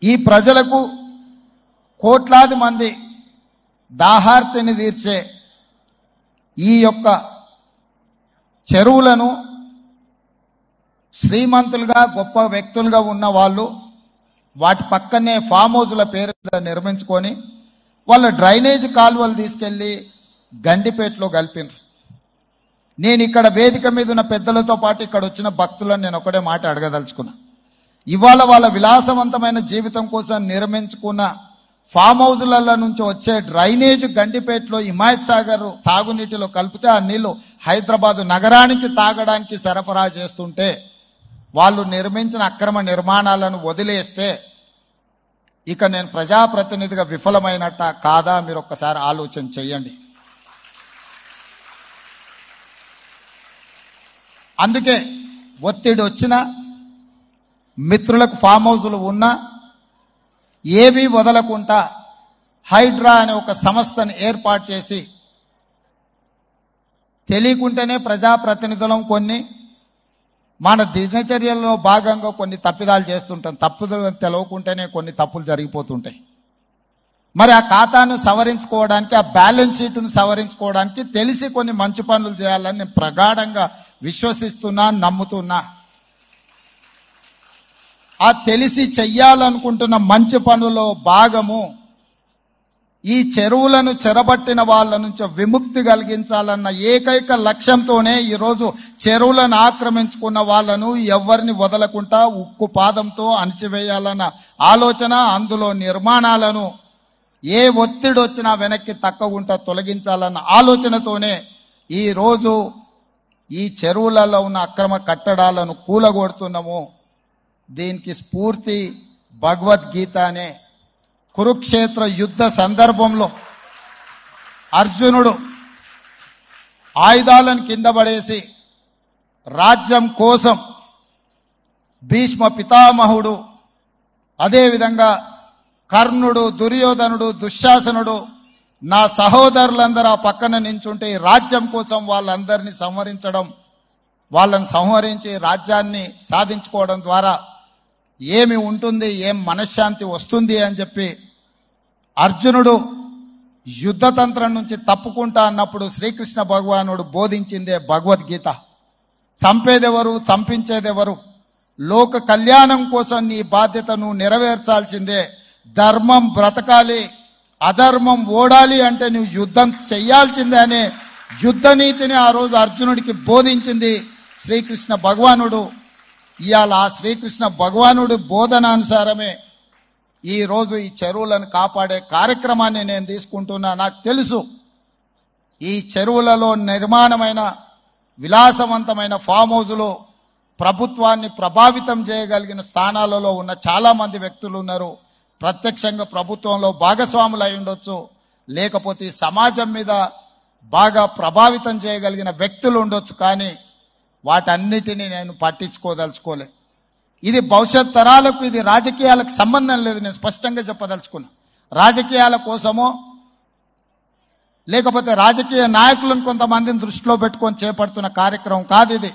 ఈ ప్రజలకు కోట్లాది మంది దాహార్తిని తీర్చే ఈ యొక్క చెరువులను శ్రీమంతులుగా గొప్ప వ్యక్తులుగా ఉన్న వాళ్ళు వాటి పక్కనే ఫామ్ హౌస్ల పేరు నిర్మించుకొని వాళ్ళ డ్రైనేజ్ కాలువలు తీసుకెళ్లి గండిపేటలో కలిపినారు. నేను ఇక్కడ వేదిక మీద ఉన్న పెద్దలతో పాటు ఇక్కడ వచ్చిన భక్తులను నేను ఒకటే మాట అడగదలుచుకున్నా. ఇవాళ వాళ్ళ విలాసవంతమైన జీవితం కోసం నిర్మించుకున్న ఫామ్ హౌజుల నుంచి వచ్చే డ్రైనేజ్ గండిపేటలో హిమాయత్ సాగర్ తాగునీటిలో కలిపితే ఆ నీళ్లు హైదరాబాద్ నగరానికి తాగడానికి సరఫరా చేస్తుంటే వాళ్ళు నిర్మించిన అక్రమ నిర్మాణాలను వదిలేస్తే ఇక నేను ప్రజాప్రతినిధిగా విఫలమైనట్ట కాదా మీరు ఒక్కసారి ఆలోచన చేయండి. అందుకే ఒత్తిడి వచ్చినా మిత్రులకు ఫామ్ హౌజులు ఉన్నా ఏవి వదలకుండా హైడ్రా అనే ఒక సంస్థను ఏర్పాటు చేసి తెలియకుంటేనే ప్రజాప్రతినిధులం కొన్ని మన దినచర్యల్లో భాగంగా కొన్ని తప్పిదాలు చేస్తుంటాం. తప్పులు తెలవకుంటేనే కొన్ని తప్పులు జరిగిపోతుంటాయి. మరి ఆ ఖాతాను సవరించుకోవడానికి ఆ బ్యాలెన్స్ షీట్ను సవరించుకోవడానికి తెలిసి కొన్ని మంచి పనులు చేయాలని నేను ప్రగాఢంగా విశ్వసిస్తున్నా, నమ్ముతున్నా. ఆ తెలిసి చెయ్యాలనుకుంటున్న మంచి పనులో భాగము ఈ చెరువులను చెరబట్టిన వాళ్ళ నుంచి విముక్తి కలిగించాలన్న ఏకైక లక్ష్యంతోనే ఈరోజు చెరువులను ఆక్రమించుకున్న వాళ్ళను ఎవరిని వదలకుండా ఉక్కు పాదంతో అణిచివేయాలన్న ఆలోచన, అందులో నిర్మాణాలను ఏ ఒత్తిడి వచ్చినా వెనక్కి తక్కకుండా తొలగించాలన్న ఆలోచనతోనే ఈరోజు ఈ చెరువులలో ఉన్న అక్రమ కట్టడాలను కూలగొడుతున్నాము. దీనికి స్ఫూర్తి భగవద్గీత అనే కురుక్షేత్ర యుద్ధ సందర్భంలో అర్జునుడు ఆయుధాలను కింద పడేసి రాజ్యం కోసం భీష్మ పితామహుడు, అదేవిధంగా కర్ణుడు, దుర్యోధనుడు, దుశ్శాసనుడు నా సహోదరులందరూ ఆ పక్కన నించుంటే ఈ రాజ్యం కోసం వాళ్ళందరినీ సంహరించడం, వాళ్ళని సంహరించి రాజ్యాన్ని సాధించుకోవడం ద్వారా ఏమి ఉంటుంది, ఏం మనశ్శాంతి వస్తుంది అని చెప్పి అర్జునుడు యుద్ధతంత్రం నుంచి తప్పుకుంటా అన్నప్పుడు శ్రీకృష్ణ భగవానుడు బోధించిందే భగవద్గీత. చంపేదెవరు, చంపించేదెవరు, లోక కళ్యాణం కోసం నీ బాధ్యతను నెరవేర్చాల్సిందే. ధర్మం బ్రతకాలి, అధర్మం ఓడాలి అంటే నువ్వు యుద్ధం చెయ్యాల్సిందే అనే యుద్ధ నీతిని ఆ రోజు అర్జునుడికి బోధించింది శ్రీకృష్ణ భగవానుడు. ఇవాళ ఆ శ్రీకృష్ణ భగవానుడి బోధనానుసారమే ఈ రోజు ఈ చెరువులను కాపాడే కార్యక్రమాన్ని నేను తీసుకుంటున్నా. నాకు తెలుసు ఈ చెరువులలో నిర్మాణమైన విలాసవంతమైన ఫామ్ హౌజులు ప్రభుత్వాన్ని ప్రభావితం చేయగలిగిన స్థానాలలో ఉన్న చాలా మంది వ్యక్తులు ఉన్నారు. ప్రత్యక్షంగా ప్రభుత్వంలో భాగస్వాములు అయి ఉండొచ్చు, లేకపోతే సమాజం మీద బాగా ప్రభావితం చేయగలిగిన వ్యక్తులు ఉండొచ్చు. కానీ వాటన్నిటినీ నేను పట్టించుకోదలుచుకోలే. ఇది భవిష్యత్ తరాలకు, ఇది రాజకీయాలకు సంబంధం లేదు. నేను స్పష్టంగా చెప్పదలుచుకున్నా. రాజకీయాల కోసమో లేకపోతే రాజకీయ నాయకులను కొంతమందిని దృష్టిలో పెట్టుకొని చేపడుతున్న కార్యక్రమం కాదు ఇది.